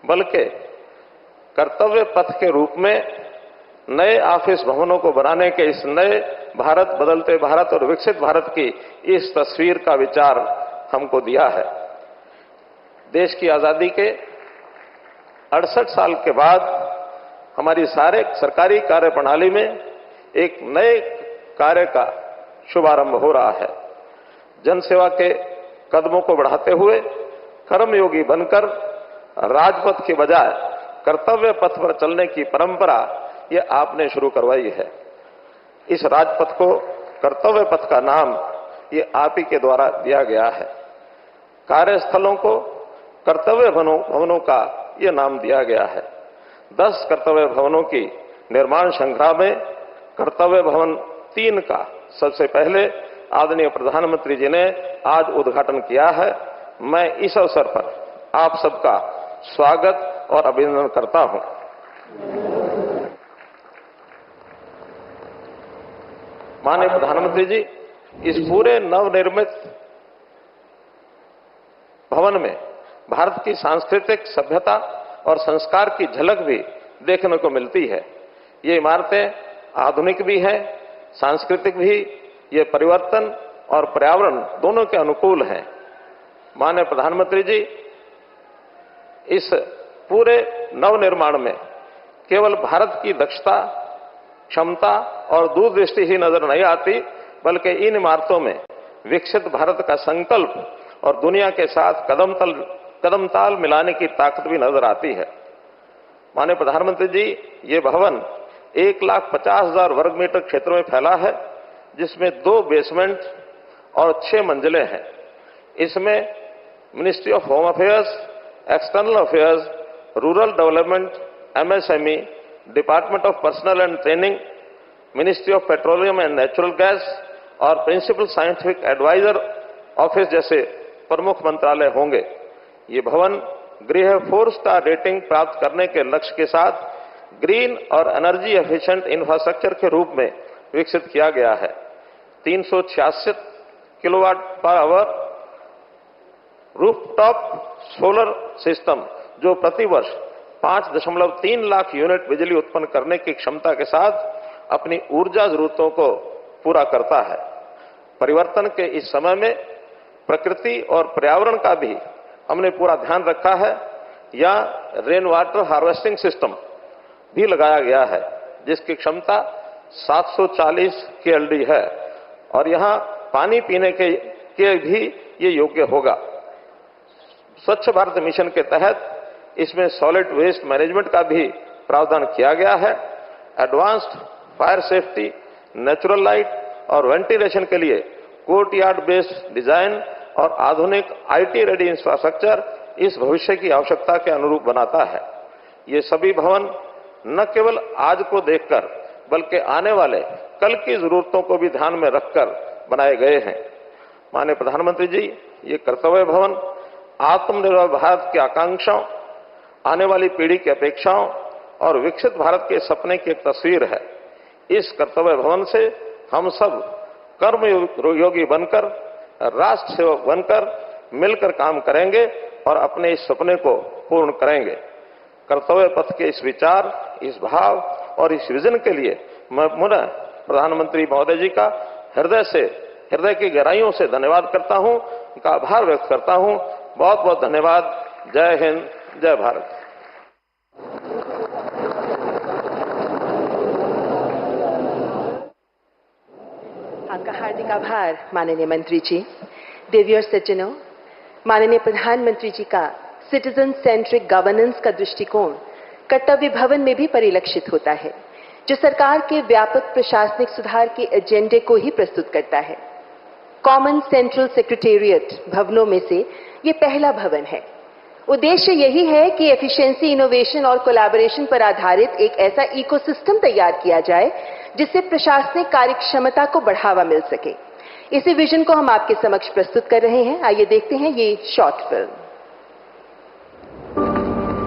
बल्कि कर्तव्य पथ के रूप में नए ऑफिस भवनों को बनाने के इस नए भारत, बदलते भारत और विकसित भारत की इस तस्वीर का विचार हमको दिया है। देश की आजादी के 68 साल के बाद हमारी सारे सरकारी कार्य प्रणाली में एक नए कार्य का शुभारंभ हो रहा है। जनसेवा के कदमों को बढ़ाते हुए कर्मयोगी बनकर राजपथ के बजाय कर्तव्य पथ पर चलने की परंपरा ये आपने शुरू करवाई है। इस राजपथ को कर्तव्य पथ का नाम ये आप ही के द्वारा दिया गया है। कार्यस्थलों को कर्तव्य भवनों का ये नाम दिया गया है। 10 कर्तव्य भवनों की निर्माण श्रृंखला में कर्तव्य भवन 3 का सबसे पहले आदरणीय प्रधानमंत्री जी ने आज उद्घाटन किया है। मैं इस अवसर पर आप सबका स्वागत और अभिनंदन करता हूं। माननीय प्रधानमंत्री जी, इस पूरे नवनिर्मित भवन में भारत की सांस्कृतिक सभ्यता और संस्कार की झलक भी देखने को मिलती है। ये इमारतें आधुनिक भी हैं, सांस्कृतिक भी, ये परिवर्तन और पर्यावरण दोनों के अनुकूल हैं। माननीय प्रधानमंत्री जी, इस पूरे नवनिर्माण में केवल भारत की दक्षता, क्षमता और दूरदृष्टि ही नजर नहीं आती, बल्कि इन इमारतों में विकसित भारत का संकल्प और दुनिया के साथ कदम ताल मिलाने की ताकत भी नजर आती है। माननीय प्रधानमंत्री जी, ये भवन 1,50,000 वर्ग मीटर क्षेत्र में फैला है, जिसमें 2 बेसमेंट और 6 मंजिलें हैं। इसमें ministry of home affairs, external affairs, rural development, MSME, department of personal and training, ministry of petroleum and natural gas और प्रिंसिपल साइंटिफिक एडवाइजर ऑफिस जैसे प्रमुख मंत्रालय होंगे। ये भवन गृह 4 स्टार रेटिंग प्राप्त करने के लक्ष्य के साथ ग्रीन और एनर्जी एफिशिएंट इंफ्रास्ट्रक्चर के रूप में विकसित किया गया है। 366 kilowatt per hour rooftop solar system, जो प्रतिवर्ष 5.3 लाख यूनिट बिजली उत्पन्न करने की क्षमता के साथ अपनी ऊर्जा जरूरतों को पूरा करता है। परिवर्तन के इस समय में प्रकृति और पर्यावरण का भी हमने पूरा ध्यान रखा है। यहाँ रेन वाटर हार्वेस्टिंग सिस्टम भी लगाया गया है, जिसकी क्षमता 740 KLD है और यहाँ पानी पीने के भी ये योग्य होगा। स्वच्छ भारत मिशन के तहत इसमें सॉलिड वेस्ट मैनेजमेंट का भी प्रावधान किया गया है। Advanced fire safety, natural light और वेंटिलेशन के लिए कोर्टयार्ड बेस्ड डिजाइन और आधुनिक IT रेडी इंफ्रास्ट्रक्चर इस भविष्य की आवश्यकता के अनुरूप बनाता है। ये सभी भवन न केवल आज को देखकर, बल्कि आने वाले कल की जरूरतों को भी ध्यान में रखकर बनाए गए हैं। माननीय प्रधानमंत्री जी, ये कर्तव्य भवन आत्मनिर्भर भारत की आकांक्षाओं, आने वाली पीढ़ी की अपेक्षाओं और विकसित भारत के सपने की एक तस्वीर है। इस कर्तव्य भवन से हम सब कर्मयोगी बनकर, राष्ट्र सेवक बनकर मिलकर काम करेंगे और अपने इस सपने को पूर्ण करेंगे। कर्तव्य पथ के इस विचार, इस भाव और इस विजन के लिए मैं पुनः प्रधानमंत्री महोदय जी का हृदय की गहराइयों से धन्यवाद करता हूं, उनका आभार व्यक्त करता हूं। बहुत बहुत धन्यवाद। जय हिंद, जय भारत। आपका हार्दिक आभार माननीय मंत्री जी। देवियों सज्जनों, माननीय प्रधानमंत्री जी का सिटीजन सेंट्रिक गवर्नेंस का दृष्टिकोण कर्तव्य भवन में भी परिलक्षित होता है, जो सरकार के व्यापक प्रशासनिक सुधार के एजेंडे को ही प्रस्तुत करता है। कॉमन सेंट्रल सेक्रेटेरिएट भवनों में से ये पहला भवन है। उद्देश्य यही है कि एफिशिएंसी, इनोवेशन और कोलैबोरेशन पर आधारित एक ऐसा इकोसिस्टम तैयार किया जाए जिससे प्रशासनिक कार्यक्षमता को बढ़ावा मिल सके। इसी विजन को हम आपके समक्ष प्रस्तुत कर रहे हैं। आइए देखते हैं ये शॉर्ट फिल्म।